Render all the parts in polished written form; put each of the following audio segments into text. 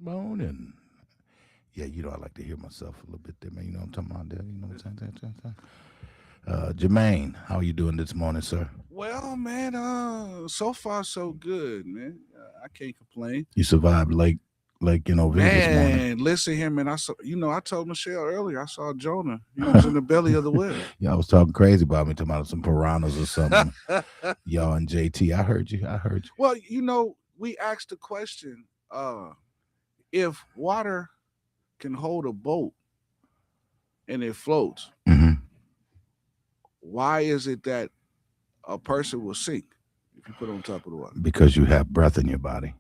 Morning. Yeah, I like to hear myself a little bit there, man. You know what I'm talking about there. You know what I'm saying? Jermaine, how are you doing this morning, sir? Well, man, so far so good, man. I can't complain. You survived Lake V this morning. Man, listen here, man. I told Michelle earlier. I saw Jonah. He was in the belly of the whale. Y'all was talking crazy about me, talking about some piranhas or something. Y'all and JT. I heard you. I heard Well, we asked the question: if water can hold a boat and it floats, you. why is it that a person will sink if you put it on top of the water? Because you have breath in your body.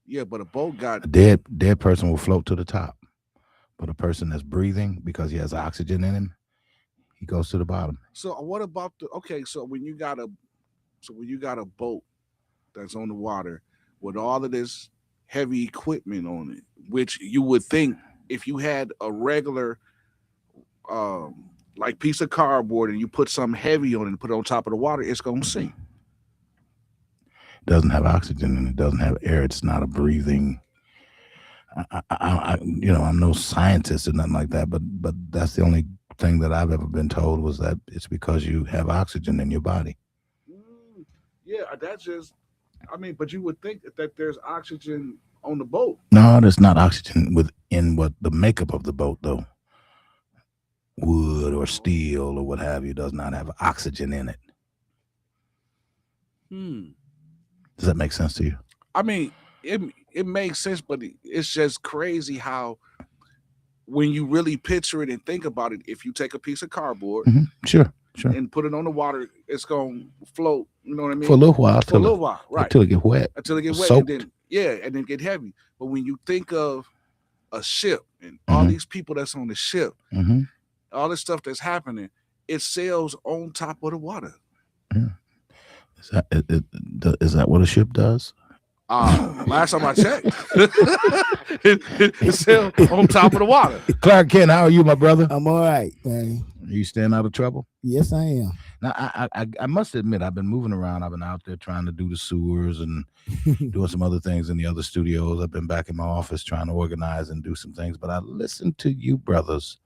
Yeah, but a boat got. A dead person will float to the top. But a person that's breathing because he has oxygen in him, he goes to the bottom. So what about the? Okay, so when you got a boat that's on the water with all of this heavy equipment on it, which you would think if you had a regular like piece of cardboard and you put something heavy on it and put it on top of the water, it's gonna sink. It doesn't have oxygen and it doesn't have air. It's not a breathing. I'm no scientist or nothing like that, but that's the only thing that I've ever been told was that it's because you have oxygen in your body. Yeah, that's just. I mean, but you would think that there's oxygen on the boat. No, there's not oxygen within what the makeup of the boat, though. Wood or steel or what have you does not have oxygen in it. Hmm. Does that make sense to you? I mean, it makes sense, but it's just crazy how when you really picture it and think about it, if you take a piece of cardboard Sure, sure. and put it on the water, it's gonna float. You know what I For a mean? little while, For a little while, right? until it get wet, Until it get wet, and soaked. then and then get heavy. But when you think of a ship and all Mm-hmm, these people that's on the ship, mm-hmm. all this stuff that's happening, it sails on top of the water. Yeah. Is that what a ship does? Last time I checked, it sailed on top of the water. Clark Kent, how are you, my brother? I'm all right, man. Are you staying out of trouble? Yes, I am. Now, I must admit, I've been moving around. I've been out there trying to do the sewers and doing some other things in the other studios. I've been back in my office trying to organize and do some things. But I listened to you brothers,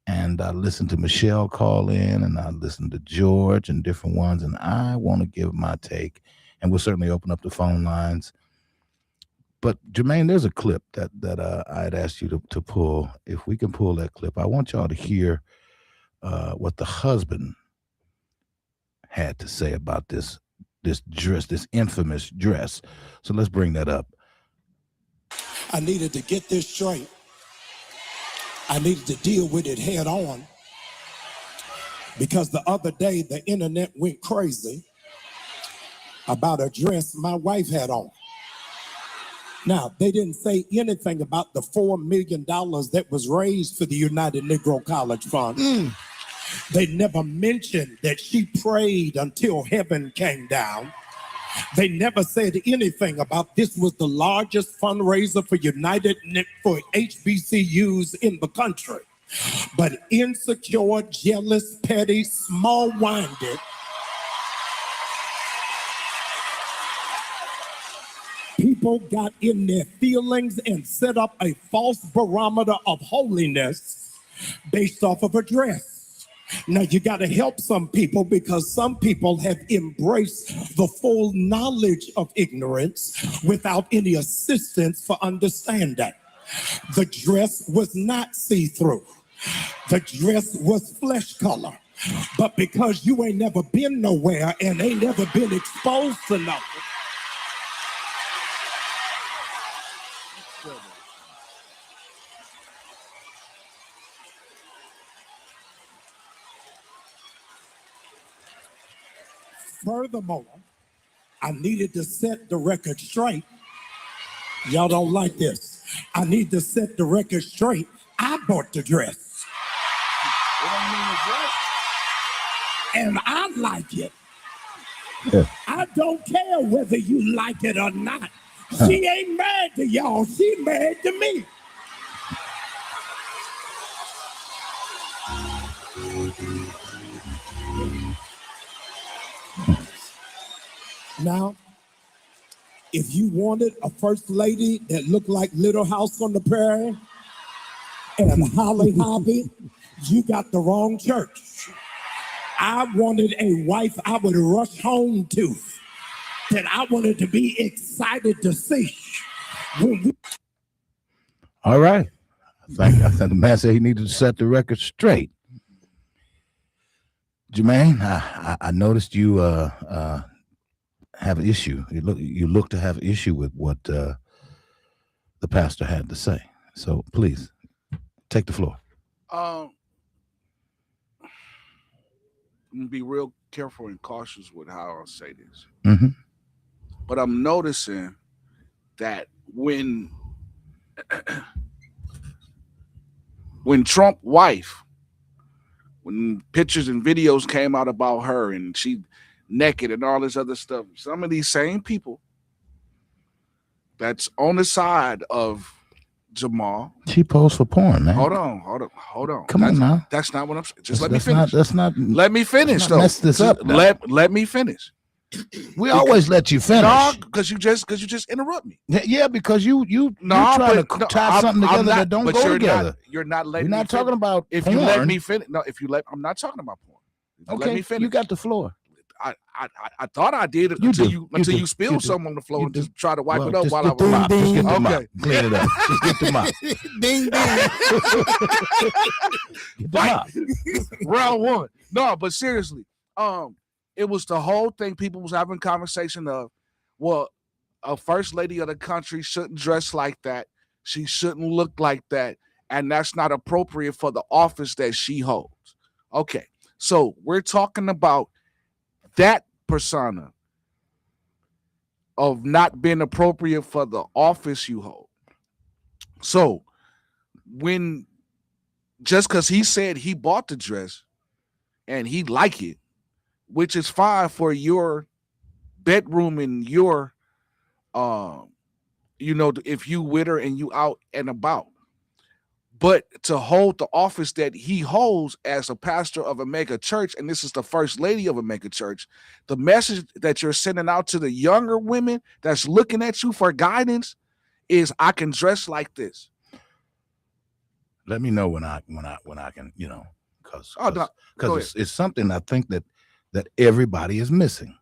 and I listened to Michelle call in, and I listened to George and different ones. And I want to give my take, and we'll certainly open up the phone lines. But Jermaine, there's a clip that I had asked you to pull. If we can pull that clip, I want y'all to hear what the husband had to say about this dress, this infamous dress. So let's bring that up. I needed to get this straight. I needed to deal with it head on because the other day the internet went crazy about a dress my wife had on. Now, they didn't say anything about the $4 million that was raised for the United Negro College Fund. They never mentioned that she prayed until heaven came down. They never said anything about this was the largest fundraiser for HBCUs in the country. But insecure, jealous, petty, small-minded people got in their feelings and set up a false barometer of holiness based off of a dress. Now, you got to help some people because some people have embraced the full knowledge of ignorance without any assistance for understanding. The dress was not see-through. The dress was flesh color. But because you ain't never been nowhere and ain't never been exposed to nothing, furthermore, I needed to set the record straight. Y'all don't like this. I need to set the record straight. I bought the dress. And I like it. Yeah. I don't care whether you like it or not. She ain't mad to y'all. She mad to me. Now, If you wanted a first lady that looked like Little House on the Prairie and Holly Hobby, you got the wrong church. I wanted a wife I would rush home to, that I wanted to be excited to see. All right. I think the man said he needed to set the record straight. Jermaine, I noticed you have an issue. You look to have issue with what the pastor had to say. So please take the floor. I'm gonna be real careful and cautious with how I say this. Mm-hmm. But I'm noticing that when Trump wife, when pictures and videos came out about her and she naked and all this other stuff, some of these same people that's on the side of Jamal. She posed for porn, man. Hold on. Come on now. That's not what I'm saying. Just let me finish. Let me finish though. Mess this up. Let me finish. We always let you finish. No, because you just interrupt me. Yeah, because you trying to tie something together that don't go together. You're not letting. We're not talking about if porn. You let me finish. No, I'm not talking about porn. Okay, let me finish. You got the floor. I thought I did until you spilled something on the floor and just try to wipe it up while I was mop. Just get the mop. Okay. Clean it up. Just get the mop. Ding ding. Get the mop. Round one. No, but seriously, it was the whole thing. People was having conversation of, well, a first lady of the country shouldn't dress like that. She shouldn't look like that. And that's not appropriate for the office that she holds. Okay. So we're talking about that persona of not being appropriate for the office you hold. So when just because he said he bought the dress and he like it, which is fine for your bedroom and your if you with her and you out and about. But to hold the office that he holds as a pastor of a mega church, and this is the first lady of a mega church, the message that you're sending out to the younger women that's looking at you for guidance is, I can dress like this. Let me know when I can, because it's something I think that everybody is missing.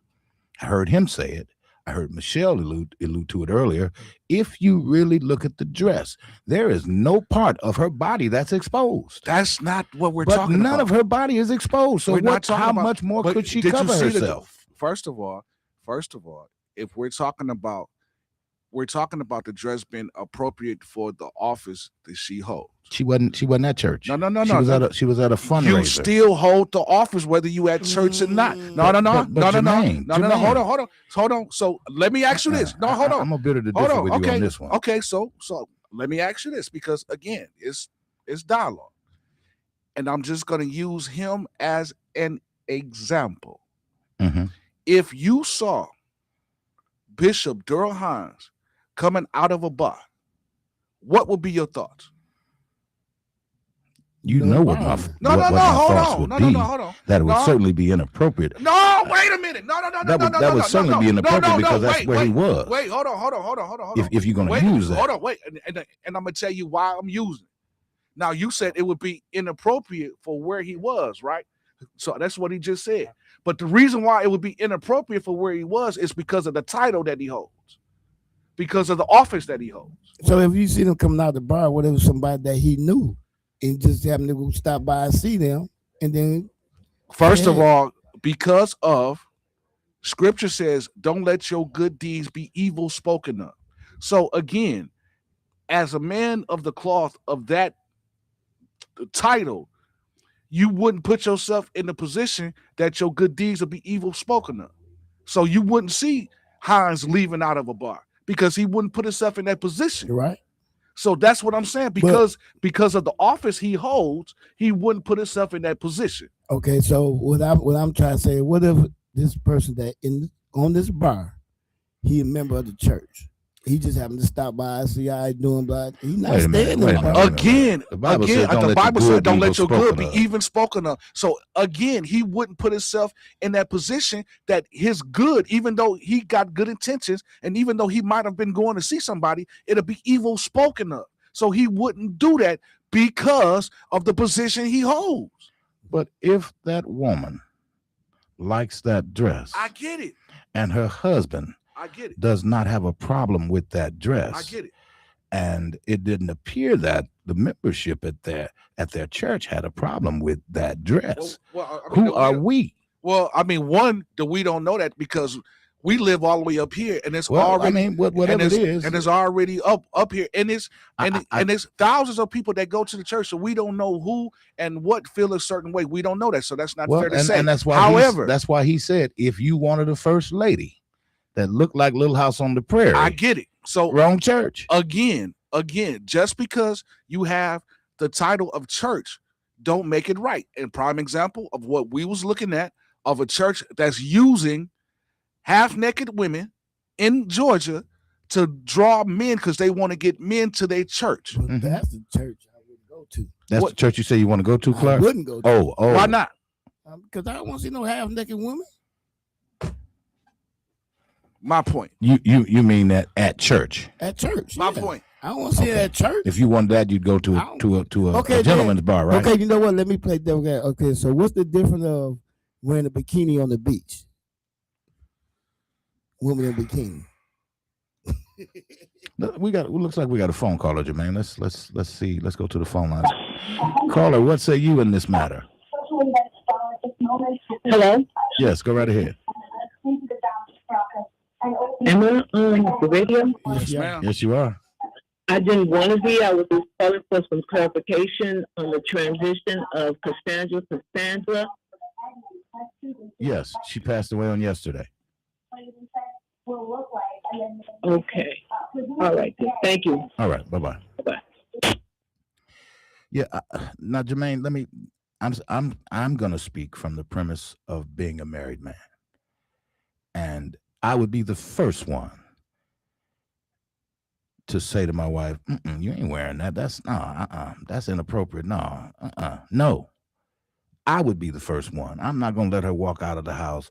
I heard him say it. I heard Michelle allude to it earlier. If you really look at the dress, there is no part of her body that's exposed. That's not what we're talking about. But none of her body is exposed. So how much more could she cover herself? First of all, if we're talking about the dress being appropriate for the office that she holds. She wasn't at church. No. She was at a fundraiser. You still hold the office whether you at church or not. No. Hold on. So let me ask you this. No, hold on. I'm a bit of the difference with you on this one. Okay, so let me ask you this, because again, it's dialogue. And I'm just gonna use him as an example. Mm-hmm. If you saw Bishop Durrell Hines coming out of a bar, what would be your thoughts? You know what my thoughts would be. That would certainly be inappropriate. No, wait a minute. No. That would certainly be inappropriate because that's where he was. Wait, hold on. If you're going to use that. Hold on, wait. And I'm going to tell you why I'm using it. Now, you said it would be inappropriate for where he was, right? So that's what he just said. But the reason why it would be inappropriate for where he was is because of the title that he holds, because of the office that he holds. So if you see them coming out of the bar, what if it was somebody that he knew and just happened to go stop by and see them, and then first of all, because of scripture says, don't let your good deeds be evil spoken of. So again, as a man of the cloth of that title, you wouldn't put yourself in the position that your good deeds will be evil spoken of. So you wouldn't see Hines leaving out of a bar because he wouldn't put himself in that position. Right. So that's what I'm saying. Because of the office he holds, he wouldn't put himself in that position. Okay, so what I'm trying to say, what if this person that on this bar, he a member of the church? He just happened to stop by, see how I doing, but he's not Wait a minute, staying wait in a the minute. bar. Again, The Bible again, says, "Don't the let your Bible good said, "Don't be let your evil good be spoken of." even spoken of." So again, he wouldn't put himself in that position that his good, even though he got good intentions, and even though he might have been going to see somebody, it'll be evil spoken of. So he wouldn't do that because of the position he holds. But if that woman likes that dress I get it. and her husband I get it. does not have a problem with that dress, I get it. and it didn't appear that the membership at their church had a problem with that dress, who are we? Well, I mean, one, that we don't know that because we live all the way up here, and it's Well, already. I mean, whatever and it it's, is, and it's already up here, and it's and there's thousands of people that go to the church, so we don't know who and what feel a certain way. We don't know that, so that's not fair to say. And that's why. However, that's why he said, if you wanted a first lady that looked like Little House on the Prairie, I get it. So wrong church. Again, just because you have the title of church, don't make it right. And prime example of what we was looking at of a church that's using half-naked women in Georgia to draw men because they want to get men to their church. But that's the church I wouldn't go to. That's the church you say you want to go to, I Clark? wouldn't go to. Oh, Why not? Because I don't want to see no half-naked women. My point. You mean that at church? At church. My yeah. point. I don't want to see it at church. If you want that, you'd go to a gentleman's bar, right? Okay, you know what? Let me play devil. Okay, so what's the difference of wearing a bikini on the beach? Woman in bikini. It looks like we got a phone caller, Jermaine. Let's see. Let's go to the phone lines. Caller, what say you in this matter? Hello? Yes, go right ahead. Am I on the radio? Yes, ma'am. Yes, you are. I didn't want to be. I was just calling for some clarification on the transition of Cassandra. Yes, she passed away on yesterday. Okay. All right. Thank you. All right. Bye-bye. Bye-bye. Yeah. Now, Jermaine, I'm going to speak from the premise of being a married man. And I would be the first one to say to my wife, you ain't wearing that. That's inappropriate. No. I would be the first one. I'm not going to let her walk out of the house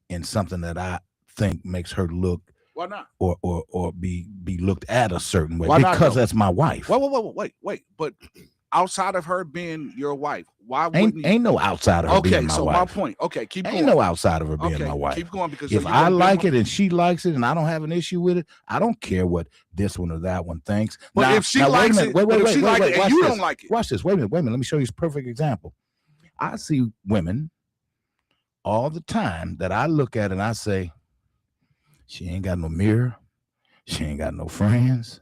in something that I think makes her look Why not? or be looked at a certain way. Why not, because though? that's my wife. Wait. But outside of her being your wife, why wouldn't you? Ain't no outside of her being my wife. My point. Okay, keep going. Ain't no outside of her being my wife. Keep going because If I like it and she likes it and I don't have an issue with it, I don't care what this one or that one thinks. But now, if she now, likes wait a minute. it, if she likes it and Watch you this. don't like it, Watch this. Wait a minute. Let me show you a perfect example. I see women all the time that I look at and I say, she ain't got no mirror. She ain't got no friends.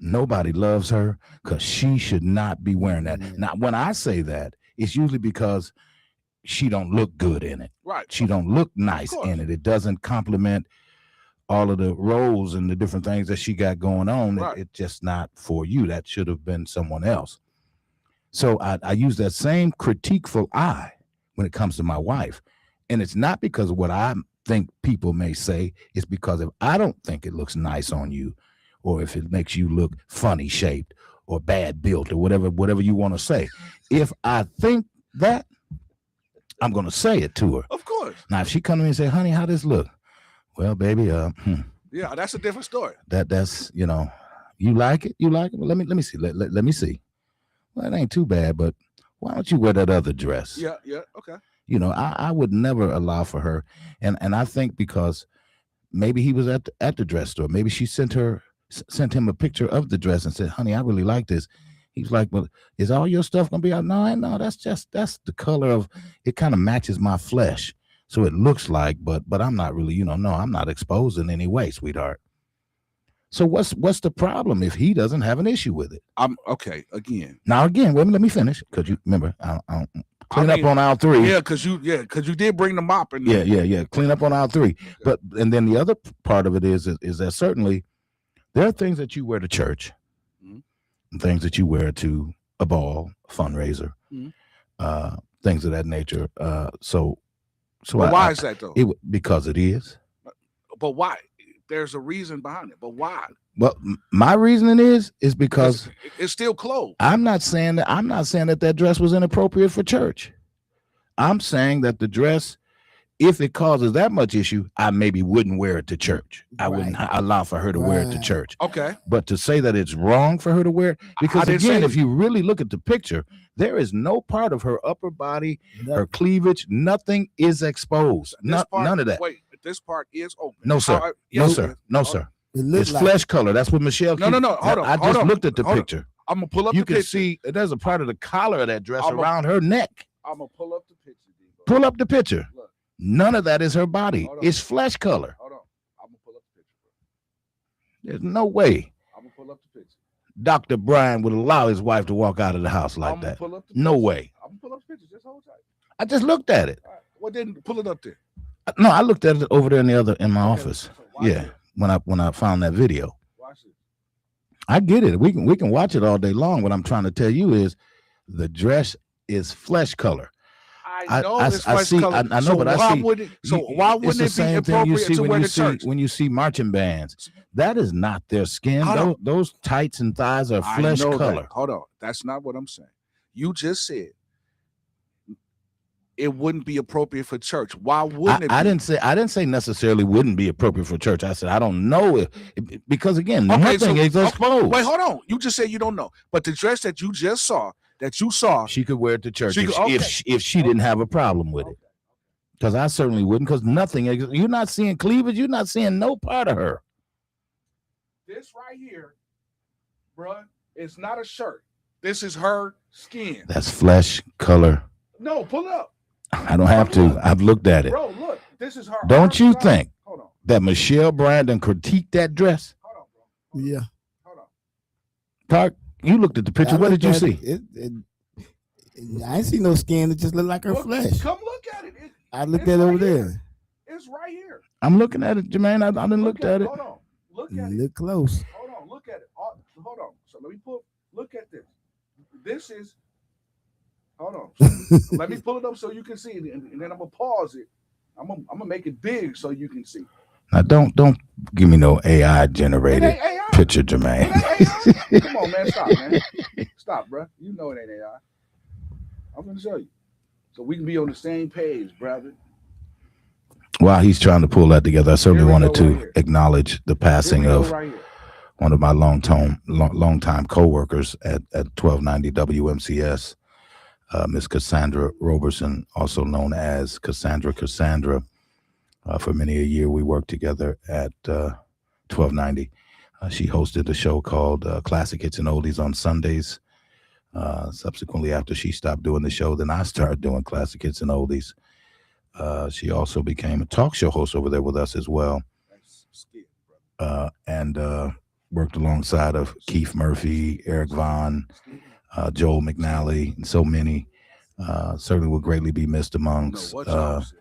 Nobody loves her because she should not be wearing that. Now, when I say that, it's usually because she don't look good in it. right? She don't look nice course. in it. It doesn't complement all of the roles and the different things that she got going on. Right. It's just not for you. That should have been someone else. So I use that same critiqueful eye when it comes to my wife. And it's not because of what I think people may say. It's because if I don't think it looks nice on you, or if it makes you look funny shaped or bad built or whatever you want to say, if I think that, I'm going to say it to her. Of course. Now, if she come to me and say, honey, how this look? Well, baby, Yeah, that's a different story. that's, you like it? You like it? Well, let me see. Let me see. Well, it ain't too bad, but why don't you wear that other dress? Yeah, okay. I would never allow for her. And I think because maybe he was at the dress store. Maybe she sent him a picture of the dress and said, honey, I really like this. He's like, well, is all your stuff gonna be out? No, that's the color of it, kind of matches my flesh. So it looks like, but I'm not really, no, I'm not exposed in any way, sweetheart. So what's the problem if he doesn't have an issue with it? I'm okay. Again, Now again, let me finish, because you remember I don't clean up on aisle 3. Yeah, because you did bring the mop in. Yeah. Clean up on aisle 3. But and then the other part of it is that certainly there are things that you wear to church, and things that you wear to a ball, fundraiser, things of that nature. So But why is that though? Because it is. But why? there's a reason behind it. But why? Well, my reasoning is because It's still clothes. I'm not saying that dress was inappropriate for church. I'm saying that the dress, if it causes that much issue, I maybe wouldn't wear it to church. I wouldn't allow for her to wear it to Right. church. Okay. But to say that it's wrong for her to wear it, because didn't again, say if you really look at the picture, there is no part of her upper body, her Nothing. cleavage, nothing is exposed. This part, None of that. Wait, this part is open. No, sir. No, No, sir. No, sir. It looked It's like flesh color. That's what Michelle. No, no, no. Hold on. I hold just on. looked at the Hold on. picture. I'm gonna pull up You the can picture. see there's a part of the collar of that dress I'm a- around her neck. I'm gonna pull up the picture. D-Bo. Pull up the picture. Look. None of that is her body. Hold on. It's flesh color. Hold on. I'm gonna pull up the picture. There's no way I'm gonna pull up the picture. Dr. Brian would allow his wife to walk out of the house like I'm that. Pull up the No picture. way. I'm gonna pull up the picture. Just hold tight. I just looked at it. All right. Well, then pull it up there. No, I looked at it over there in my office. So watch Yeah, it. when I found that video. Watch it. I get it. We can watch it all day long. What I'm trying to tell you is the dress is flesh color. I know it's flesh see. color. I know, so but I why see. Would it, so You- why it's wouldn't the it be same thing you appropriate see to when wear you to see church? when you see marching bands? That is not their skin. Hold on. Those tights and thighs are flesh I know color. That. Hold on. That's not what I'm saying. You just said it wouldn't be appropriate for church. Why wouldn't it? I be? didn't say necessarily wouldn't be appropriate for church. I said I don't know because again, Okay, nothing is okay, exposed. Wait, hold on. You just said you don't know, but the dress that you just saw, She could wear it to church She if, could- if she didn't have a problem with it. Because I certainly wouldn't. Because nothing. You're not seeing cleavage. You're not seeing no part of her. this right here, bruh, it's not a shirt. This is her skin. That's flesh color. No, pull it up, I don't have to. I've looked at it. bro. Look, this is her. Don't arm you side. think Hold on, that Michelle Brandon critiqued that dress? hold on, bro. Yeah. Hold on. Clark, you looked at the picture. I What did you looked see? at I ain't see no skin. It just looked like her Look, flesh. Come look at it. I looked it's at it over right here. there. It's right here. I'm looking at it, Jermaine. I didn't look at it. Hold on. Look at it. Look close. Hold on. Look at it. Hold on. So let me pull. Look at this. This is. Hold on. So let me pull it up so you can see it, and then I'm gonna pause it. I'm gonna make it big so you can see. Now, don't give me no AI It generated ain't AI. picture, It Jermaine. ain't AI. Come on, man. Stop, man. Stop, bro. You know it ain't AI. I'm gonna show you, so we can be on the same page, brother. While he's trying to pull that together, I certainly Here we wanted go to right here. acknowledge the Here passing we go of right here. one of my longtime co-workers at 1290 WMCS, Miss Cassandra Roberson, also known as Cassandra. For many a year, we worked together at 1290. She hosted a show called Classic Hits and Oldies on Sundays. Subsequently, after she stopped doing the show, then I started doing Classic Hits and Oldies. She also became a talk show host over there with us as well. That's scared, brother. And worked alongside of Keith Murphy, Eric Vaughn, Joel McNally, and so many. Certainly will greatly be missed I don't know amongst what y'all said.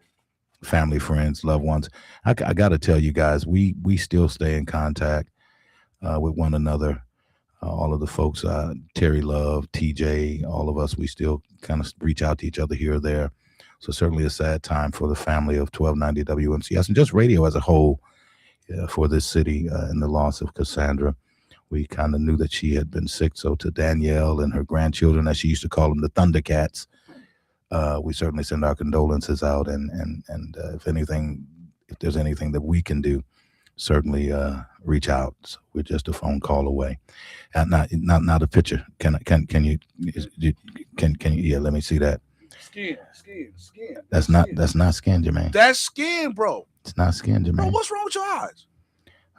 family, friends, loved ones. I got to tell you guys, we still stay in contact with one another. All of the folks, Terry Love, TJ, all of us, we still kind of reach out to each other here or there. So certainly a sad time for the family of 1290 WMCS and just radio as a whole for this city and the loss of Cassandra. We kind of knew that she had been sick. So to Danielle and her grandchildren, as she used to call them, the Thundercats, we certainly send our condolences out. And if there's anything that we can do, certainly reach out. So we're just a phone call away. And not a picture. Can you yeah, let me see that. Skin. That's not skin, Jermaine. That's skin, bro. It's not skin, Bro, Jermaine. what's wrong with your eyes?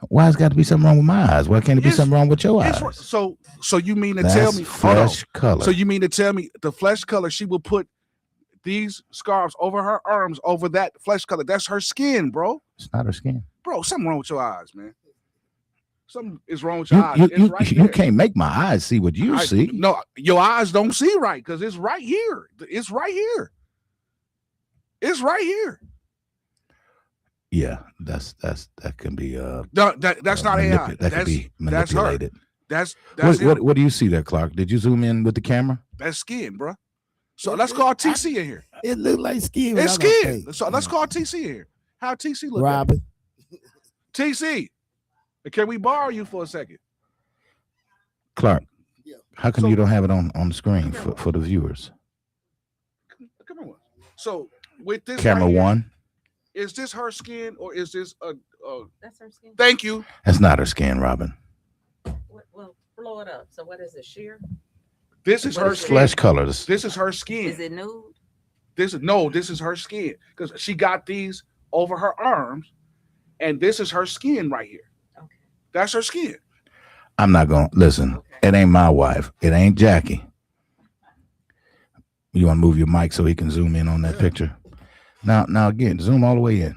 Why has got to be something wrong with my eyes? Why can't it be It's- something wrong with your eyes? So you mean to That's tell me? Hold on. flesh color. So you mean to tell me the flesh color? She will put these scarves over her arms over that flesh color. That's her skin, bro. It's not her skin. Bro, something wrong with your eyes, man. Something is wrong with your eyes. You, It's you, right you there. can't make my eyes see what you see. No, your eyes don't see right because it's right here. It's right here. It's right here. Yeah, that can be No, that's not AI. That can be manipulated. That's What do you see there, Clark? Did you zoom in with the camera? That's skin, bro. So let's call TC in here. It looked like skin. It's without no skin. face. So let's call TC in here. How TC look? Robin. TC. Can we borrow you for a second? Clark, Yeah. how come So- you don't have it on the screen for the viewers? Come on. So with this Camera right here, one. is this her skin or is this a That's her skin. thank you. That's not her skin, Robin. Well, blow it up. So what is it? Sheer? This is What her is it? skin. Flesh colors. This is her skin. Is it nude? This is her skin. Because she got these over her arms, and this is her skin right here. Okay. That's her skin. I'm not gonna listen. Okay. It ain't my wife. It ain't Jackie. You want to move your mic so he can zoom in on that picture? Now again, zoom all the way in.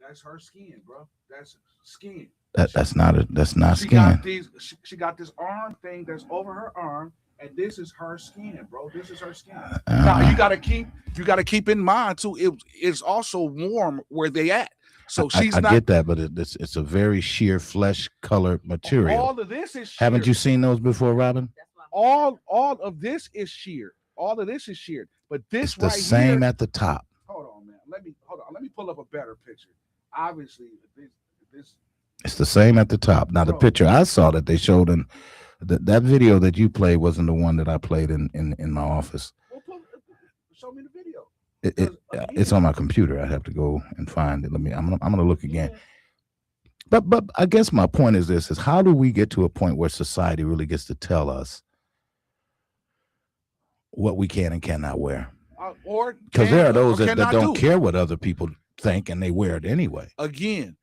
That's her skin, bro. That's skin. That's not She skin. got these. She got this arm thing that's over her arm, and this is her skin, bro. This is her skin. Now you gotta keep in mind too. It's also warm where they at. So she's I not. get that, but it's a very sheer flesh colored material. All of this is sheer. Haven't you seen those before, Robin? That's why I'm All of this is sheared. All of this is sheared. But this It's the right same here. at the top. Hold on, man. Let me pull up a better picture. Obviously, this. It's the same at the top. Now the Bro. picture I saw that they showed in that video that you played wasn't the one that I played in my office. Well, show me the video. It's on my computer. I'd have to go and find it. I'm gonna look again. But I guess my point is this: is how do we get to a point where society really gets to tell us what we can and cannot wear? Or Because can there are or those that cannot don't do. care what other people think and they wear it anyway. Again,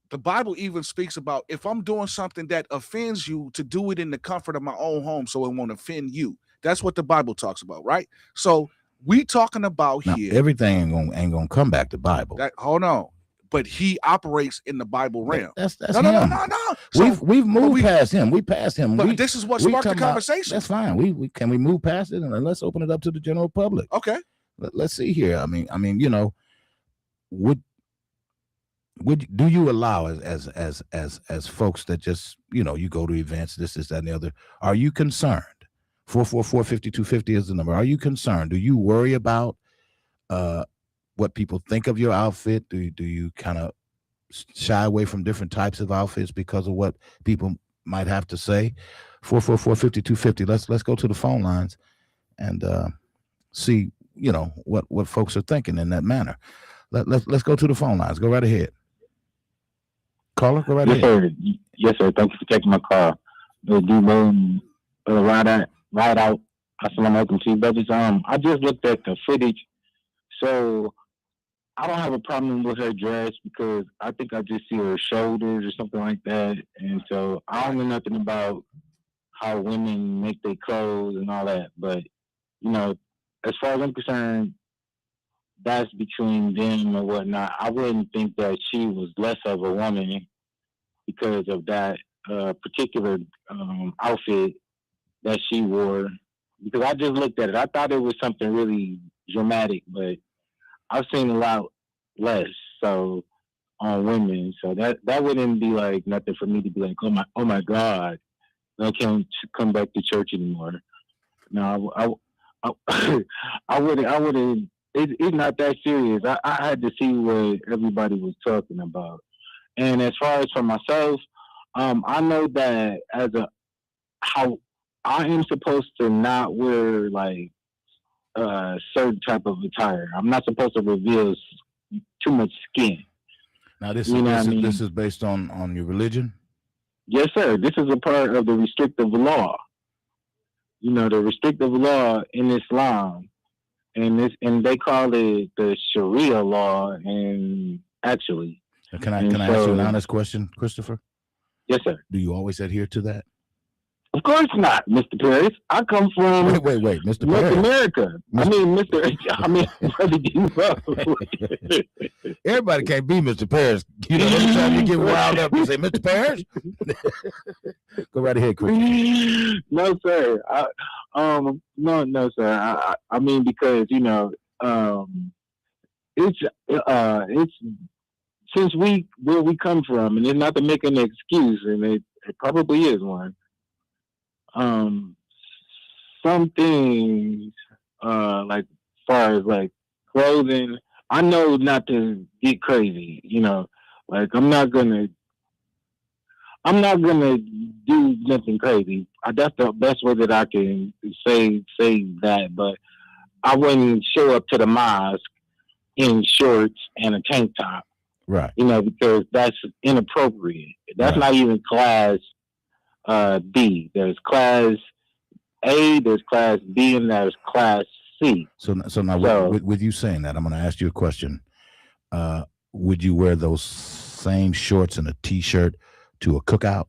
the Bible even speaks about if I'm doing something that offends you, to do it in the comfort of my own home so it won't offend you. That's what the Bible talks about, right? So we talking about Now here everything ain't gonna come back to Bible. that hold on, but he operates in the Bible realm. That's No. him. So, We've moved we- past him. We passed him. but We, this is what we sparked the talking about- conversation. That's fine. We can we move past it and let's open it up to the general public. Okay. Let's see here. I mean, you know, would do you allow as folks that just, you know, you go to events, this, that, and the other, are you concerned? 444-5250 is the number. Are you concerned? Do you worry about what people think of your outfit? Do you kind of shy away from different types of outfits because of what people might have to say? 444-5250. Let's go to the phone lines and see, you know, what folks are thinking in that manner. Let's go to the phone lines. Go right ahead. Caller, go right Yes, ahead. sir. Yes, sir. Thank you for taking my call. Ride out. Assalamu alaikum to you, brothers. I just looked at the footage, so I don't have a problem with her dress because I think I just see her shoulders or something like that, and so I don't know nothing about how women make their clothes and all that. But you know, as far as I'm concerned, that's between them or whatnot. I wouldn't think that she was less of a woman because of that particular outfit that she wore. Because I just looked at it, I thought it was something really dramatic, but I've seen a lot less so on women. So that wouldn't be like nothing for me to be like, oh my God, I can't come back to church anymore. No, I wouldn't. It's not that serious. I had to see what everybody was talking about. And as far as for myself, I know that how I am supposed to not wear like certain type of attire. I'm not supposed to reveal too much skin. Now this You know what I mean? is based on your religion. Yes, sir. This is a part of the restrictive law. You know, the restrictive law in Islam. And they call it the Sharia law. And actually, Can I And ask you an so- honest question, Christopher? yes, sir. Do you always adhere to that? Of course not, Mr. Paris. I come from Wait, Mr. North Perry. America. Brother Debo. Everybody can't be Mr. Parrish. You know, every time you get riled up, you say, Mr. Parrish. Go right ahead, Chris. No, sir. No, sir. I mean, because you know, it's since where we come from, and it's not to make an excuse, and it probably is one. Some things, like far as like clothing, I know not to get crazy, you know, Like I'm not gonna do nothing crazy. That's the best way that I can say that. But I wouldn't show up to the mosque in shorts and a tank top, Right. because that's inappropriate. That's Right. not even class B. There's class A, there's class B, and there's class C. So now, So- with you saying that, I'm going to ask you a question. Would you wear those same shorts and a t-shirt to a cookout?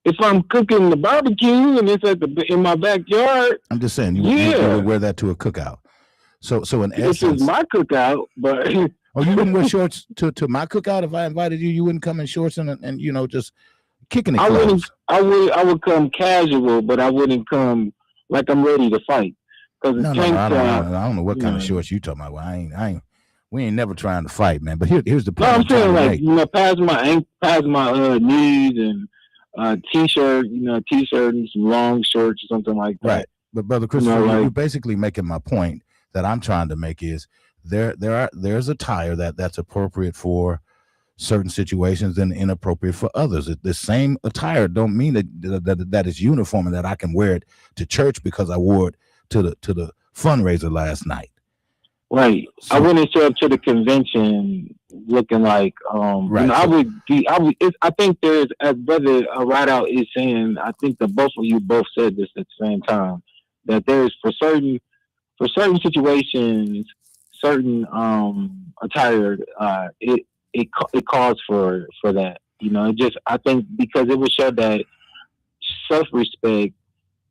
If I'm cooking the barbecue and it's in my backyard, I'm just saying, you would wear that to a cookout. So in this essence, is my cookout, but oh, you wouldn't wear shorts to my cookout if I invited you. You wouldn't come in shorts and just kicking it clothes. I would come casual, but I wouldn't come like I'm ready to fight. Because No, I don't know what kind of shorts you talking about. Well, we ain't never trying to fight, man. But here's the point. No, I'm saying like past my knees and t-shirt, t-shirt and some long shorts or something like that. Right. But Brother Christopher, you're basically making my point that I'm trying to make is there's attire that's appropriate for certain situations and inappropriate for others. The same attire don't mean that is uniform and that I can wear it to church because I wore it to the fundraiser last night. Right. So, I wouldn't show up to the convention looking like right. I think there's, as Brother Rideout is saying, I think that both of you both said this at the same time, that there's for certain situations, certain attire, it calls for that. I think because it would show that self-respect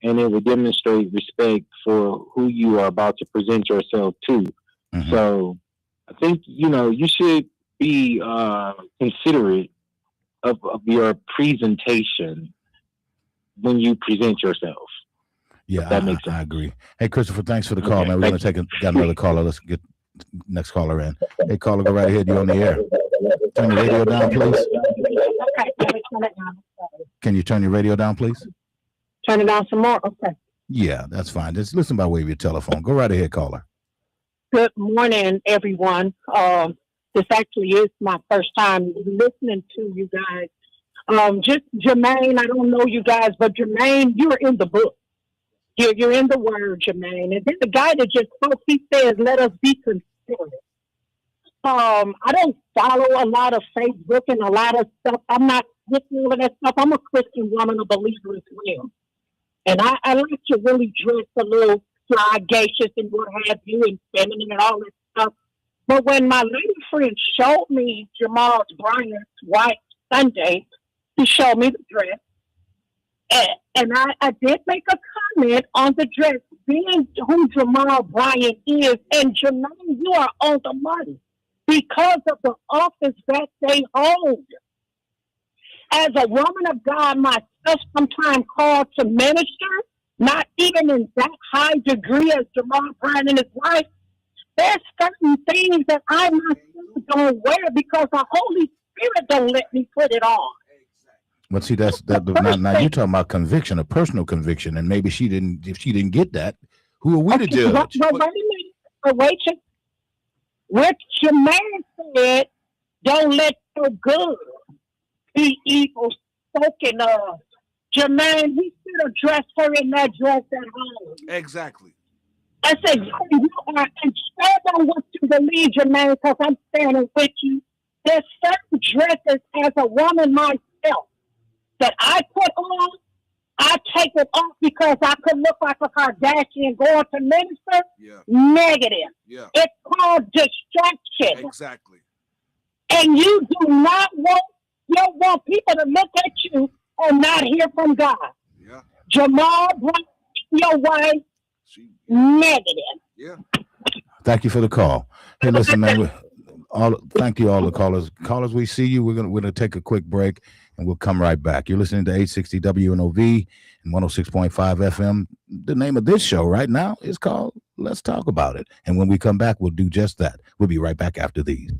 and it would demonstrate respect for who you are about to present yourself to. Mm-hmm. So I think, you should be considerate of your presentation when you present yourself. Yeah, I agree. Hey, Christopher, thanks for the call, man. We're going to got another caller. Let's get next caller in. Hey, caller, go right ahead. You're on the air. Turn your radio down, please. Can you turn your radio down, please? Turn it down some more. Okay. Yeah, that's fine. Just listen by way of your telephone. Go right ahead, caller. Good morning, everyone. This actually is my first time listening to you guys. Just Jermaine, I don't know you guys, but Jermaine, you're in the book. You're in the word, Jermaine. And then the guy that just spoke, he says, let us be considerate. I don't follow a lot of Facebook and a lot of stuff. I'm not with all of that stuff. I'm a Christian woman, a believer as well. And I like to really dress a little flagacious and what have you, and feminine and all that stuff. But when my lady friend showed me Jamal Bryant's white Sunday, he showed me the dress. And I did make a comment on the dress, being who Jamal Bryant is. And Jermaine, you are on the money because of the office that they hold. As a woman of God myself, sometimes called to minister, not even in that high degree as Jamal Bryant and his wife, there's certain things that I myself don't wear because the Holy Spirit don't let me put it on. But see, now you're talking about conviction, a personal conviction, and maybe if she didn't get that, who are we to judge? But wait a minute. What Jermaine said, don't let your good be evil spoken of. Jermaine, he should have dressed her in that dress at home. Exactly. I said, you are, and stand on what you believe, Jermaine, because I'm standing with you. There's certain dresses as a woman myself that I put on, I take it off because I could look like a Kardashian going to minister. Yeah. Negative. Yeah. It's called distraction. Exactly. And you do not want people to look at you and not hear from God. Yeah. Jamal Bryant, your wife, negative. Yeah. Thank you for the call. Hey, listen, man. Thank you, all the callers. Callers, we see you. We're gonna take a quick break, and we'll come right back. You're listening to 860 WNOV and 106.5 FM. The name of this show right now is called Let's Talk About It. And when we come back, we'll do just that. We'll be right back after these.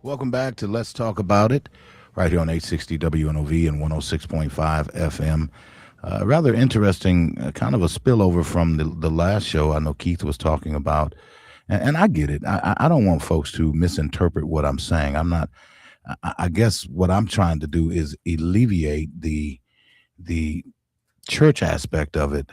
Welcome back to Let's Talk About It, right here on 860 WNOV and 106.5 FM. Rather interesting, kind of a spillover from the last show I know Keith was talking about. And I get it. I don't want folks to misinterpret what I'm saying. I'm not. I guess what I'm trying to do is alleviate the church aspect of it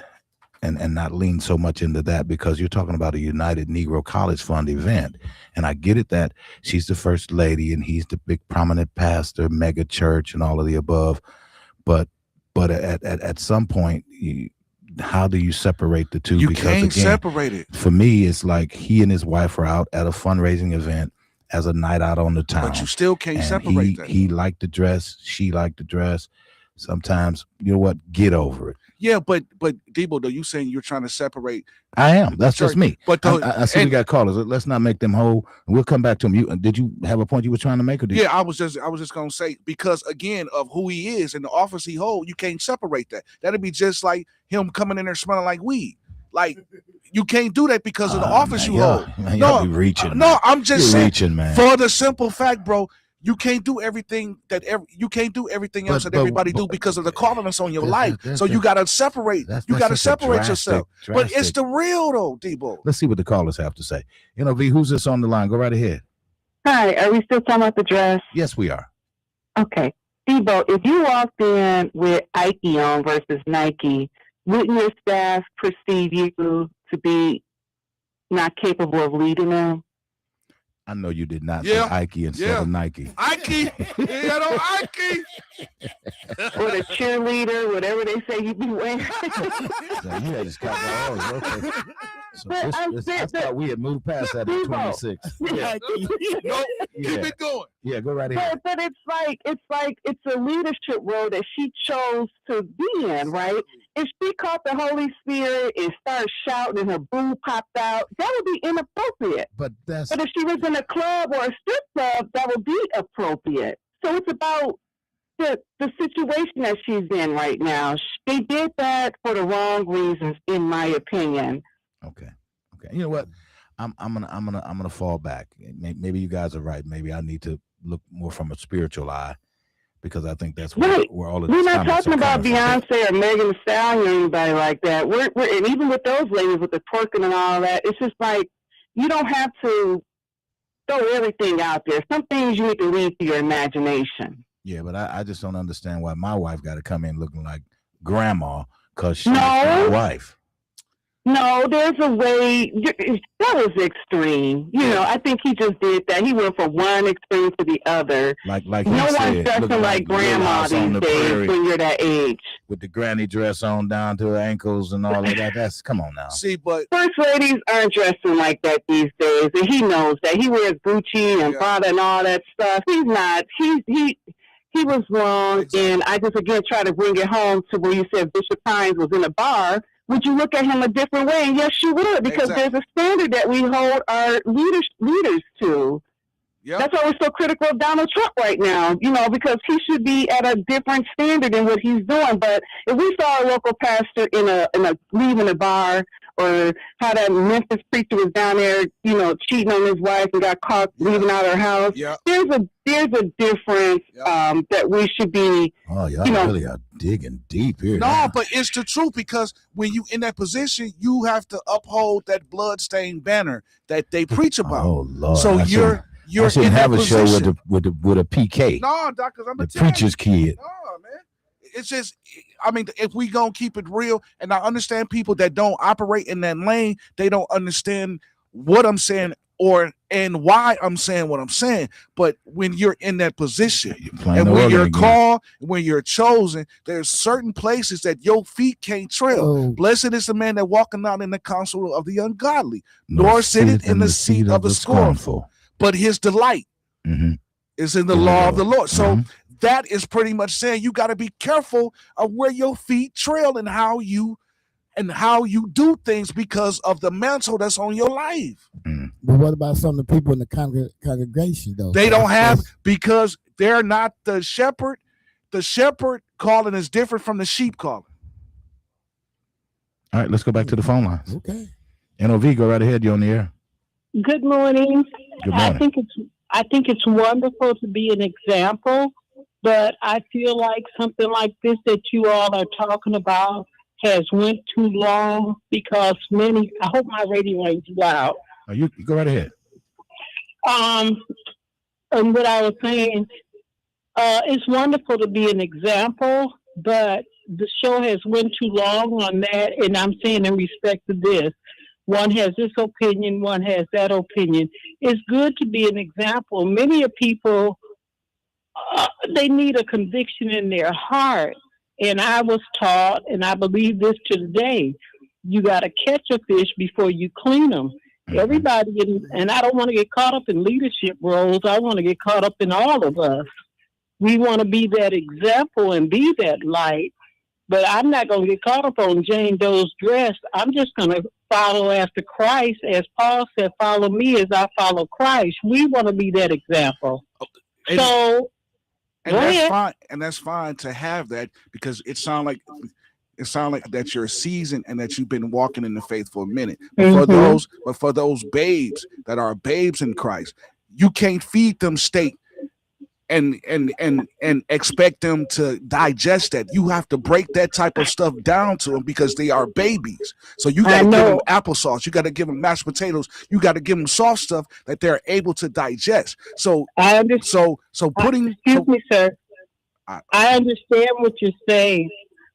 and not lean so much into that, because you're talking about a United Negro College Fund event. And I get it that she's the first lady and he's the big prominent pastor, mega church and all of the above. But at some point, how do you separate the two? You because can't again, separate it. for me, it's like he and his wife are out at a fundraising event as a night out on the town. But you still can't And separate that. He liked the dress. She liked the dress. Sometimes, you know what? Get over it. Yeah, but Debo, though, you saying you're trying to separate. I am. That's just me. But I see we got callers. Let's not make them whole. And we'll come back to them. Did you have a point you were trying to make? Or did Yeah, I was just gonna say, because again of who he is and the office he holds, you can't separate that. That'd be just like him coming in there smelling like weed. Like, you can't do that because of the office you hold. Man, No, y'all be reaching. No, man. I'm just You're saying, reaching, man. for the simple fact, bro, you can't do everything that else that everybody do because of the calling that's on your life. So you gotta separate. You gotta separate yourself. But it's the real though, Debo. Let's see what the callers have to say. V, who's this on the line? Go right ahead. Hi, are we still talking about the dress? Yes, we are. Okay. Debo, if you walked in with Ike on versus Nike, wouldn't your staff perceive you to be not capable of leading them? I know you did not say Ike instead of Nike. Ike, Ike. Or the cheerleader, whatever they say you be wearing. You just got my own. Okay. So But I thought we had moved past that at 26. Yeah. No, keep it going. Yeah, go right ahead. But it's a leadership role that she chose to be in, right? If she caught the Holy Spirit and started shouting and her boo popped out, that would be inappropriate. But if she was in a club or a strip club, that would be appropriate. So it's about the situation that she's in right now. They did that for the wrong reasons, in my opinion. Okay. You know what? I'm gonna fall back. Maybe you guys are right. Maybe I need to look more from a spiritual eye, because I think that's where all of We're these not comments talking are about coming from. Beyonce or Megan Thee Stallion or anybody like that. We're and even with those ladies with the twerking and all that, it's just like you don't have to throw everything out there. Some things you need to leave to your imagination. Yeah, but I just don't understand why my wife got to come in looking like grandma because she's No. my wife. No, there's a way. That was extreme. I think he just did that. He went from one extreme to the other. Like no he one's said, dressing looking like Little grandma House on these the days Prairie when you're that age. with the granny dress on down to her ankles and all of that. That's come on now. See, but First ladies aren't dressing like that these days, and he knows that. He wears Gucci and Prada and all that stuff. He's not. He was wrong, and I just again try to bring it home to where you said Bishop Hines was in a bar. Would you look at him a different way? And yes, you would, because there's a standard that we hold our leaders to. Yep. That's why we're so critical of Donald Trump right now, because he should be at a different standard than what he's doing. But if we saw a local pastor leaving a bar, or how that Memphis preacher was down there, cheating on his wife and got caught leaving out her house, there's a difference that we should be. Oh, y'all really are digging deep here. no, but it's the truth, because when you in that position, you have to uphold that bloodstained banner that they preach about. Oh Lord! So I you're should in have that a show position. with a PK. No, Doc, because I'm The a preacher's kid. No, man. It's just, if we gonna keep it real, and I understand people that don't operate in that lane, they don't understand what I'm saying and why I'm saying what I'm saying. But when you're in that position, and when you're called, when you're chosen, there's certain places that your feet can't tread. Oh. Blessed is the man that walking out in the counsel of the ungodly, nor sitteth in the seat of the scornful. But his delight is in the law of the Lord. So that is pretty much saying you got to be careful of where your feet trail and how you do things because of the mantle that's on your life. But what about some of the people in the congregation, though? They don't have, because they're not the shepherd. The shepherd calling is different from the sheep calling. All right, let's go back to the phone lines. Okay. NOV, go right ahead. You're on the air. Good morning. Good morning. I think it's wonderful to be an example, but I feel like something like this that you all are talking about has went too long because many, I hope my radio ain't too loud. Oh, you go right ahead. And what I was saying, it's wonderful to be an example, but the show has went too long on that. And I'm saying in respect to this, one has this opinion, one has that opinion. It's good to be an example. Many of people, they need a conviction in their heart. And I was taught, and I believe this to today, you got to catch a fish before you clean them. Everybody, and I don't want to get caught up in leadership roles. I want to get caught up in all of us. We want to be that example and be that light. But I'm not going to get caught up on Jane Doe's dress. I'm just going to follow after Christ. As Paul said, follow me as I follow Christ. We want to be that example. And, So, and go that's ahead. fine. And that's fine to have that because it sounds like that you're seasoned and that you've been walking in the faith for a minute. But for those babes that are babes in Christ, you can't feed them steak and expect them to digest that. You have to break that type of stuff down to them because they are babies. So you got to give them applesauce. You got to give them mashed potatoes. You got to give them soft stuff that they're able to digest. So I understand. So putting. Excuse me, sir. I understand what you're saying.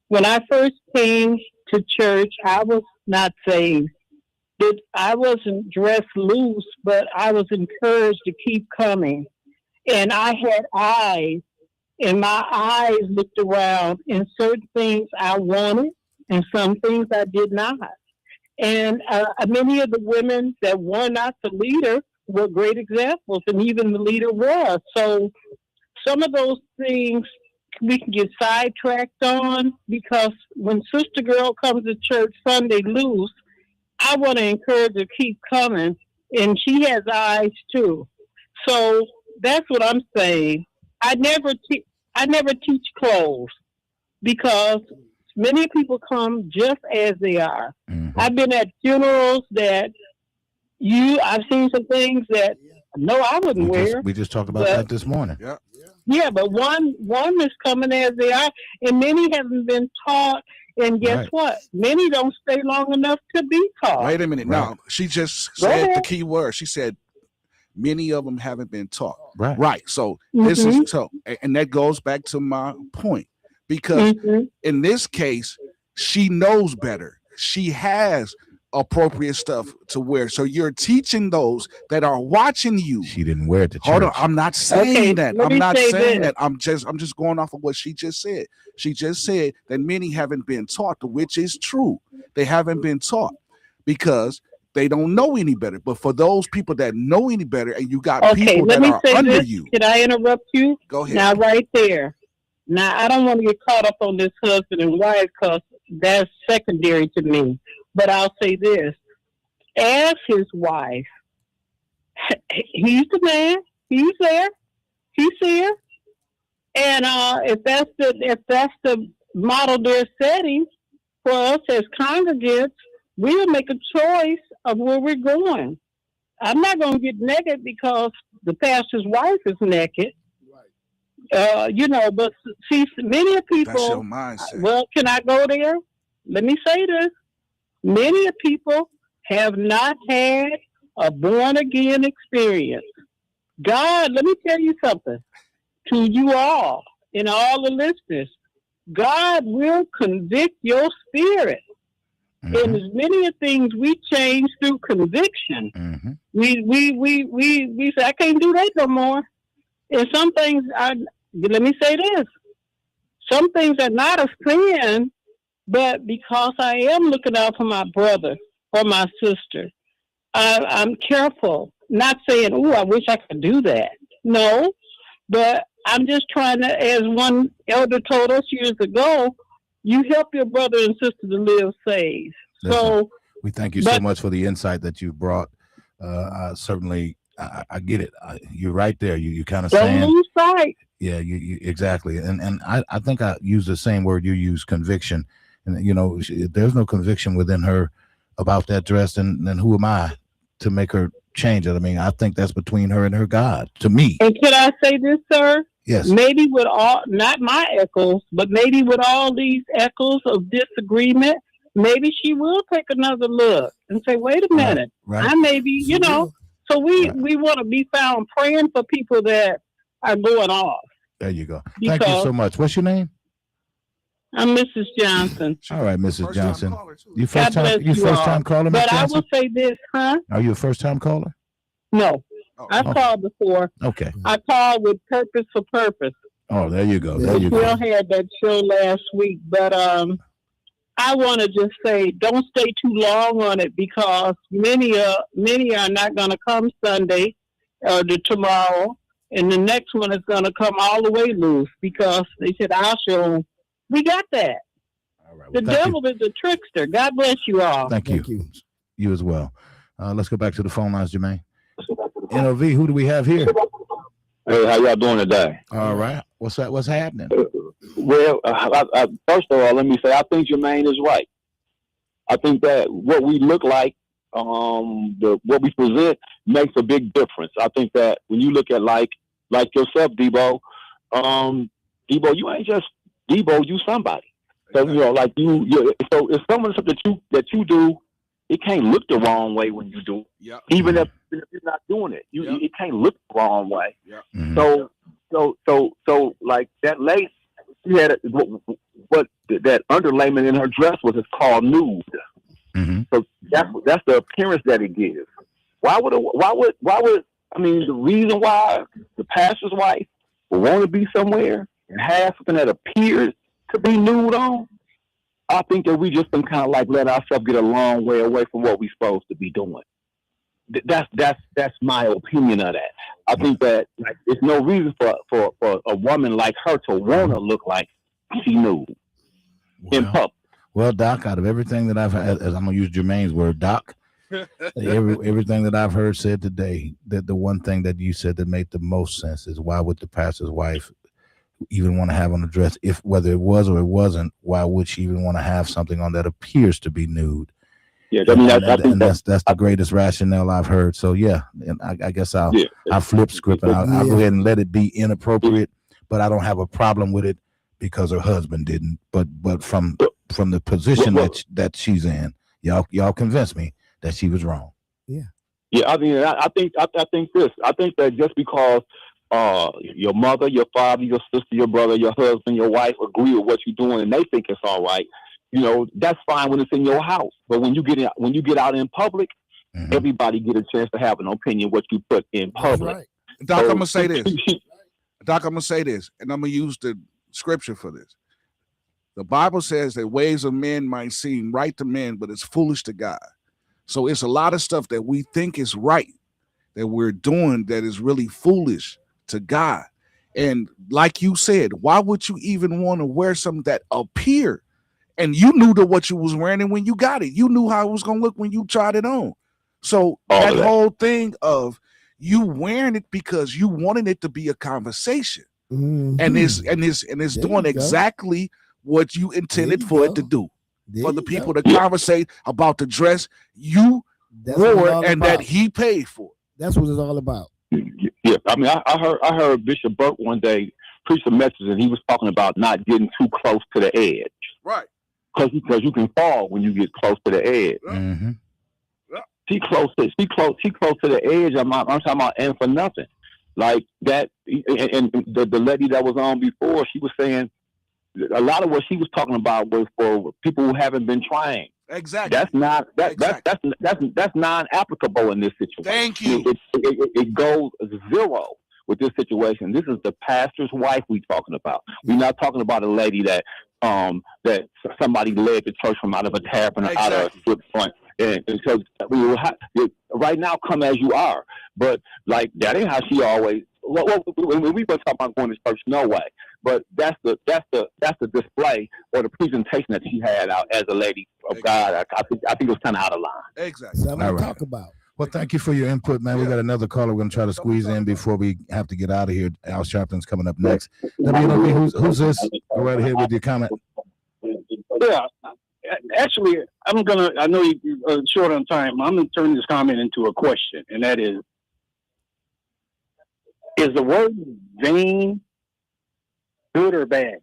When I first came to church, I was not saved. But I wasn't dressed loose, but I was encouraged to keep coming. And I had eyes, and my eyes looked around, and certain things I wanted, and some things I did not. And many of the women that were not the leader were great examples, and even the leader was. So some of those things we can get sidetracked on, because when Sister Girl comes to church Sunday loose, I want to encourage her to keep coming, and she has eyes too. So that's what I'm saying. I never teach clothes because many people come just as they are. Mm-hmm. I've been at funerals that I've seen some things that no, I wouldn't wear. We just talked about that this morning. Yeah. Yeah, but one is coming as they are, and many haven't been taught. And guess what? Many don't stay long enough to be taught. Wait a minute. Now, she just said the key word. She said many of them haven't been taught. Right. So this is so, and that goes back to my point, because in this case, she knows better. She has appropriate stuff to wear. So you're teaching those that are watching you. She didn't wear it to church. Hold on. I'm not saying that. I'm not saying this. that. I'm just going off of what she just said. She just said that many haven't been taught, which is true. They haven't been taught because they don't know any better. But for those people that know any better, and you got people that are under you. Can I interrupt you? Go ahead. Now, right there. Now, I don't want to get caught up on this husband and wife because that's secondary to me. But I'll say this. As his wife, he's the man. He's there. He's here. And if that's the model they're setting for us as congregants, we'll make a choice of where we're going. I'm not going to get naked because the pastor's wife is naked. But see, many people. That's your mindset. Well, can I go there? Let me say this. Many people have not had a born again experience. God, let me tell you something to you all and all the listeners. God will convict your spirit. And as many things we change through conviction. We say, I can't do that no more. And some things let me say this. Some things are not a sin, but because I am looking out for my brother or my sister, I'm careful. Not saying, oh, I wish I could do that. No, but I'm just trying to, as one elder told us years ago, you help your brother and sister to live saved. So we thank you so much for the insight that you brought. Certainly, I get it. You're right there. You kind of saying, don't lose sight. Yeah, you exactly. And I think I use the same word you use, conviction. And if there's no conviction within her about that dress, then who am I to make her change it. I mean, I think that's between her and her God. To me, And can I say this, sir? yes. Maybe with all, not my echoes, but maybe with all these echoes of disagreement, maybe she will take another look and say, wait a minute, Right. I may be, you know. So we want to be found praying for people that are going off. There you go. Thank you Because so much. What's your name? I'm Mrs. Johnson. All right, Mrs. First-time Johnson. caller, too. You first God time. bless You you first all. time caller, Miss But I Johnson? will say this, huh? Are you a first time caller? No, Oh, I've okay. called before. Okay. I called with Purpose for Purpose. Oh, there you go. There you Phil go. had that show last week, but I want to just say, don't stay too long on it because many are not going to come Sunday or tomorrow, and the next one is going to come all the way loose because they said our show. We got that. All right. The Well, thank you. devil is a trickster. God bless you all. Thank you. Thank you. You as well. Let's go back to the phone lines, Jermaine. NOV, who do we have here? Hey, how y'all doing today? All right. What's that? What's happening? Well, first of all, let me say I think Jermaine is right. I think that what we look like, what we present, makes a big difference. I think that when you look at like yourself, Debo, Debo, you ain't just Debo, you somebody. So you know, like you. So if some of the stuff that you do, it can't look the wrong way when you do it. Yeah. Even if you're not doing it, it can't look the wrong way. Mhm. So like that lace, she had what that underlayment in her dress was called nude. Mhm. So that's the appearance that it gives. Why would I mean, the reason why the pastor's wife would want to be somewhere and have something that appears to be nude on, I think that we just been kind of like let ourselves get a long way away from what we're supposed to be doing. That's my opinion of that. I think that like, there's no reason for a woman like her to want to look like she nude in public. Well, Doc, out of everything that I've had, as I'm gonna use Jermaine's word, Doc, everything that I've heard said today, that the one thing that you said that made the most sense is why would the pastor's wife even want to have on a dress, if whether it was or it wasn't, why would she even want to have something on that appears to be nude? Yeah, I mean, I think that's the greatest rationale I've heard. So yeah, and I guess I'll flip script and I'll go ahead and let it be inappropriate, but I don't have a problem with it because her husband didn't. But from the position that she's in, y'all convinced me that she was wrong. Yeah, I mean, I think that just because your mother, your father, your sister, your brother, your husband, your wife agree with what you're doing and they think it's all right, you know, that's fine when it's in your house. But when you get out in public, everybody get a chance to have an opinion what you put in public. Right. Doc, I'm gonna say this. Doc, I'm gonna say this, and I'm gonna use the scripture for this. The Bible says that ways of men might seem right to men, but it's foolish to God. So it's a lot of stuff that we think is right that we're doing that is really foolish to God. And like you said, why would you even want to wear something that appear? And you knew that what you was wearing, and when you got it, you knew how it was gonna look when you tried it on. So that whole thing of you wearing it because you wanted it to be a conversation, and it's doing exactly what you intended for it to do, for the people to conversate about the dress you wore and that he paid for. That's what it's all about. Yeah, I mean, I heard Bishop Burke one day preach a message, and he was talking about not getting too close to the edge, right? Because you can fall when you get close to the edge. Mm-hmm. She close to the edge. I'm talking about, and for nothing, like that. And the lady that was on before, she was saying a lot of what she was talking about was for people who haven't been trained. Exactly. That's non-applicable in this situation. Thank you. It goes zero with this situation. This is the pastor's wife we're talking about. We're not talking about a lady that somebody led the church from out of a tavern or out of a strip joint. And so right now, come as you are. But like that ain't how she always. When we were talking about going to church, no way. But that's the display or the presentation that she had out as a lady of God. I think it was kind of out of line. Exactly. Something to talk about. Well, thank you for your input, man. We got another caller we're going to try to squeeze in before we have to get out of here. Al Sharpton's coming up next. WNOB, who's this? Go right ahead with your comment. Yeah, actually, I know you short on time. I'm going to turn this comment into a question, and that is the word vain good or bad?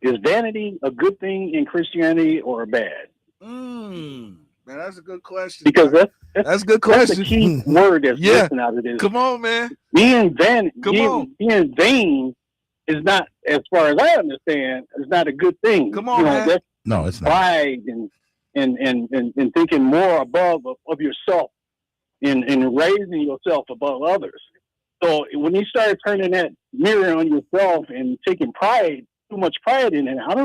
Is vanity a good thing in Christianity or bad? Man, that's a good question. Because that's a good that's the question. key word that's Yeah. missing out of this. Come on, man. Being vain is not, as far as I understand, is not a good thing. Come on, man. That's No, it's not. pride and thinking more above of yourself and raising yourself above others. So when you start turning that mirror on yourself and taking too much pride in it, I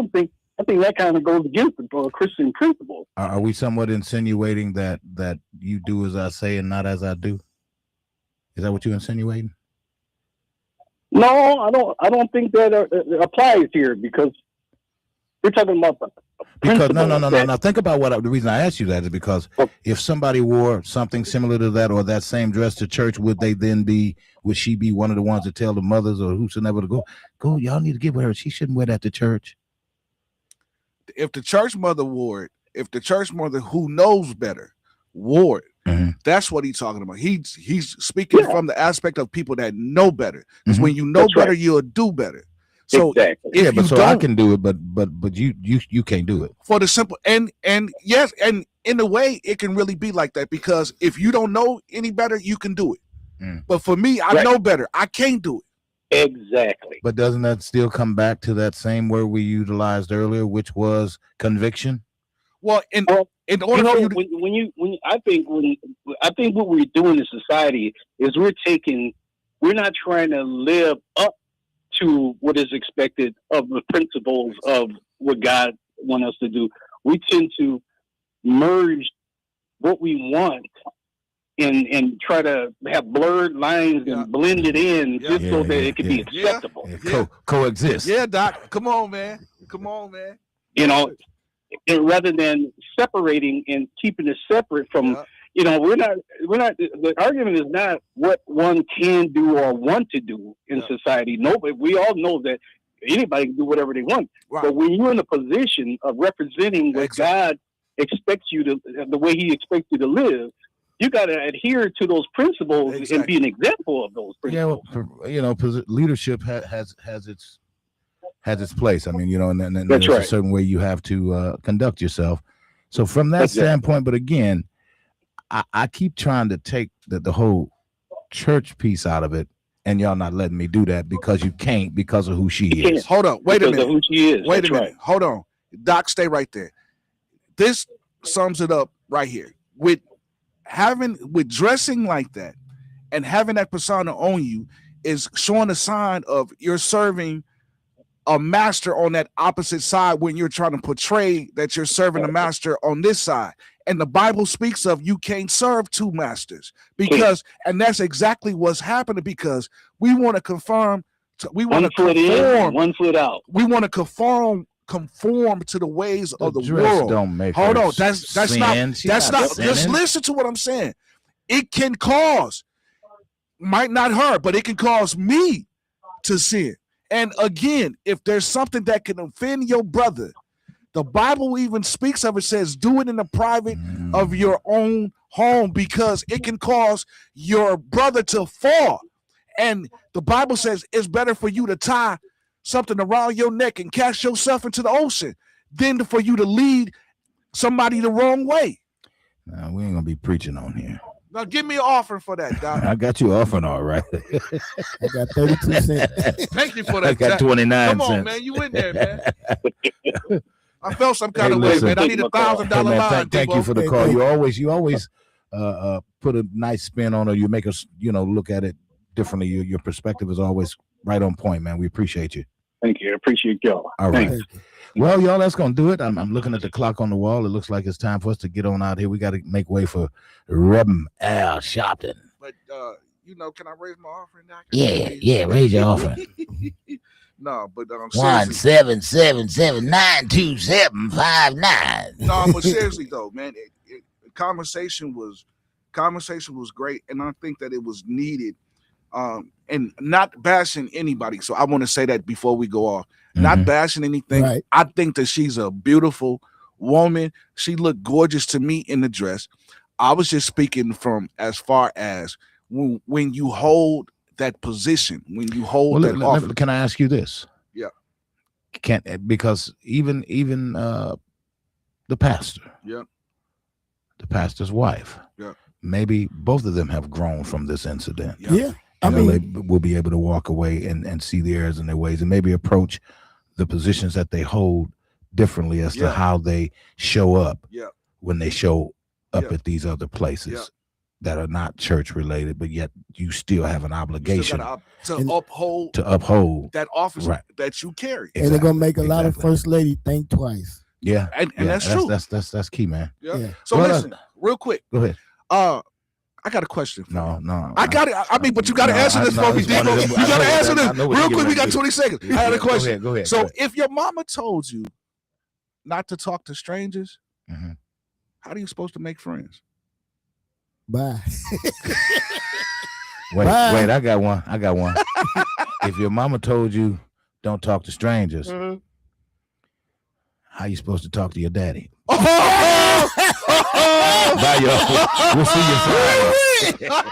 think that kind of goes against the Christian principles. Are we somewhat insinuating that you do as I say and not as I do? Is that what you're insinuating? No, I don't think that applies here, because we're talking about the Because no. principles Think about the reason I asked you that is because if somebody wore something similar to that or that same dress to church, would she be one of the ones to tell the mothers or whosoever to go? Y'all need to get with her. She shouldn't wear that to church. If the church mother wore it, if the church mother who knows better wore it, that's what he's talking about. He's speaking from the aspect of people that know better. Because when you know That's better, right. you'll do better. So Exactly. if you so don't, I can do it, but you can't do it. for the simple and yes, and in a way it can really be like that, because if you don't know any better, you can do it. But for me, I know better. I can't do it. Exactly. But doesn't that still come back to that same word we utilized earlier, which was conviction? Well, in order for you to, I think what we're doing in society is we're not trying to live up to what is expected of the principles of what God wants us to do. We tend to merge what we want and try to have blurred lines and blend it in just so that it can be acceptable. Coexist. Yeah, Doc. Come on, man. Come on, man. You know, and rather than separating and keeping it separate from, we're not, the argument is not what one can do or want to do in society. No, but we all know that anybody can do whatever they want. Right. But when you're in a position of representing what God expects you to, the way he expects you to live, you got to adhere to those principles and be an example of those principles. Yeah, well, leadership has its place. I mean, and That's there's right. a certain way you have to conduct yourself. So from that standpoint, but again, I keep trying to take the whole church piece out of it, and y'all not letting me do that because you can't, because of who she is. Hold on. Wait a minute. Who she is. Wait That's a minute. right. Hold on. Doc, stay right there. This sums it up right here. With dressing like that and having that persona on you is showing a sign of you're serving a master on that opposite side when you're trying to portray that you're serving a master on this side. And the Bible speaks of you can't serve two masters, because, and that's exactly what's happening, because we want to conform. We want to conform. 1 foot out. We want to conform to the ways of the world. Don't make Hold her on, that's sin. not She's not just sinning. listen to what I'm saying. It can cause, might not her, but it can cause me to sin. And again, if there's something that can offend your brother, the Bible even speaks of it, says do it in the private of your own home, because it can cause your brother to fall. And the Bible says it's better for you to tie something around your neck and cast yourself into the ocean than for you to lead somebody the wrong way. No, we ain't gonna be preaching on here. Now give me an offering for that, Doc. I got you offering all right. I got 32 cents. Thank you for that. I got Doc. 29 Come on, cents. man. You in there, man. I felt some kind Hey, of way, listen. man. I need $1,000 Hey, man, line. thank you for the call. You always put a nice spin on it. You make us, look at it differently. Your perspective is always right on point, man. We appreciate you. Thank you. I appreciate y'all. All right. Thanks. Well, y'all, that's gonna do it. I'm looking at the clock on the wall. It looks like it's time for us to get on out here. We got to make way for Reverend Al Sharpton. But can I raise my offering, Doc? Yeah, raise your offering. No, but seriously. 1-777-927-59. No, but seriously though, man, conversation was great, and I think that it was needed. And not bashing anybody. So I want to say that before we go off, not bashing anything. Right. I think that she's a beautiful woman. She looked gorgeous to me in the dress. I was just speaking from as far as when you hold that position, when you hold Well, that office. can I ask you this? Yeah. Because even the pastor, Yeah. the pastor's wife, Yeah. maybe both of them have grown from this incident. Yeah. I You know, mean, they will be able to walk away and see the errors in their ways and maybe approach the positions that they hold differently as to Yeah. how they show up Yeah. when they show up Yeah. at these other places Yeah. that are not church related, but yet you still have an You obligation still gotta And- uphold to uphold. that office Right. that you carry. and they're gonna make a lot of exactly. first lady think twice. Yeah, And yeah, that's true. That's key, man. Yeah. Yeah. So Well, listen, real quick. Go ahead. I got a question for you. No. I got it. I mean, but you got to answer this for me, it's one Debo. of them- You I got to know answer what- I this know what real you're quick. We getting got ready to 20 seconds. I had a Yeah, question. Go ahead. So, if your mama told you not to talk to strangers, Mhm. how are you supposed to make friends? Bye. Wait, Bye. I got one. If your mama told you don't talk to strangers, how you supposed to talk to your daddy? Bye, y'all. We'll see you Friday.